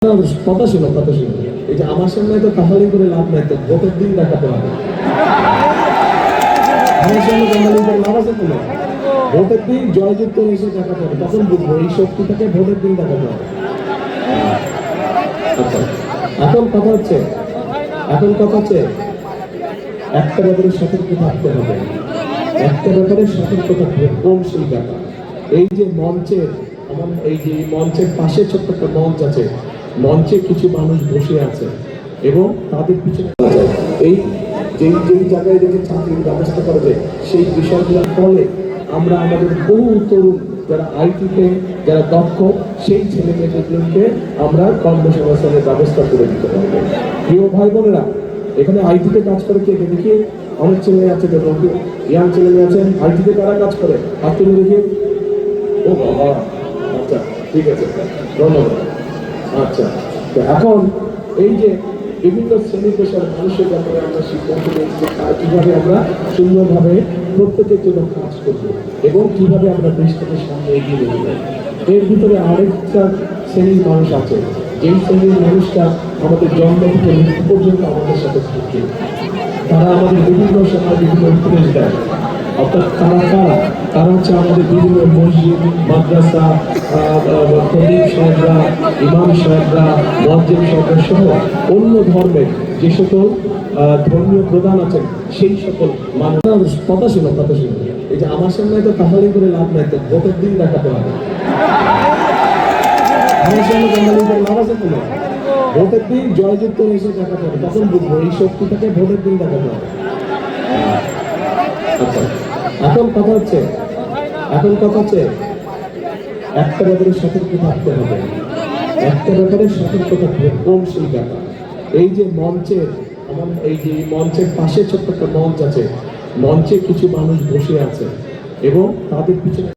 কথা ছিল এই যে আমার সামনে তো কাহালি করে লাভ নাই, তো ভোটের দিন দেখাতে হবে। আমার সামনে কাহালি করে লাভ আছে কোনো? ভোটের দিন জয়যুক্ত এসে দেখাতে হবে, তখন বুঝবো এই শক্তিটাকে ভোটের দিন দেখাতে হবে। আচ্ছা, এখন কথা হচ্ছে একটা ব্যাপারে সতর্ক থাকতে হবে। একটা ব্যাপারে সতর্ক থাকতে হবে, কোন সেই ব্যাপার? এই যে মঞ্চের মঞ্চের পাশে ছোট্ট একটা মঞ্চ আছে, মঞ্চে কিছু মানুষ বসে আছে এবং তাদের পিছনে এই যেই জায়গায় দেখে চাকরির ব্যবস্থা করা যায়, সেই বিষয়গুলোর ফলে আমরা আমাদের বহু তরুণ যারা আইটিতে যারা দক্ষ, সেই ছেলে মেয়েদেরকে আমরা কর্মসংস্থানের ব্যবস্থা করে দিতে পারবো। প্রিয় ভাই বোনেরা, এখানে আইটিতে কাজ করে কে দেখি? অনেক ছেলে আছে, ইয়াং ছেলে মেয়ে আছেন আইটিতে, কারা কাজ করে হাত তুলে দেখি। ও বাবা, আচ্ছা ঠিক আছে, ধন্যবাদ। আচ্ছা, তো এখন এই যে বিভিন্ন শ্রেণী পেশার মানুষের ব্যাপারে আমরা সিদ্ধান্ত নিয়েছি কিভাবে আমরা সুন্দরভাবে প্রত্যেকের জন্য কাজ করবো এবং কিভাবে আমরা দেশটাকে সামনে এগিয়ে নিয়ে যাবো। এর ভিতরে আরেকটা শ্রেণীর মানুষ আছে, যেই শ্রেণীর মানুষটা আমাদের জন্ম থেকে মৃত্যু পর্যন্ত আমাদের সাথে থাকে। তারা আমাদের বিভিন্ন সময় বিভিন্ন উপদেশ দেয়। অর্থাৎ তারা হচ্ছে আমাদের বিভিন্ন মসজিদ, মাদ্রাসা, খতিব সাহেবরা, ইমাম সাহেবরা, মুয়াজ্জিন সাহেবরা সহ অন্য ধর্মের যে সকল ধর্মীয় প্রধান আছেন, সেই সকল মানুষ কথা ছিল এই যে আমার সামনে তো কাহালি করে লাভ নাই, তো ভোটের দিন দেখাতে হবে। আমার সামনে কাহালি করে লাভ আছে কোনো? ভোটের দিন জয়যুক্ত এসে দেখাতে হবে, তখন বুঝবো এই শক্তিটাকে ভোটের দিন দেখাতে হবে। আচ্ছা, এখন কথা হচ্ছে একটা ব্যাপারে সতর্ক থাকতে হবে। একটা ব্যাপারে সতর্ক থাকতে হবে, কোন সেই ব্যাপার? এই যে মঞ্চের পাশে ছোট্ট একটা মঞ্চ আছে, মঞ্চে কিছু মানুষ বসে আছে এবং তাদের পিছনে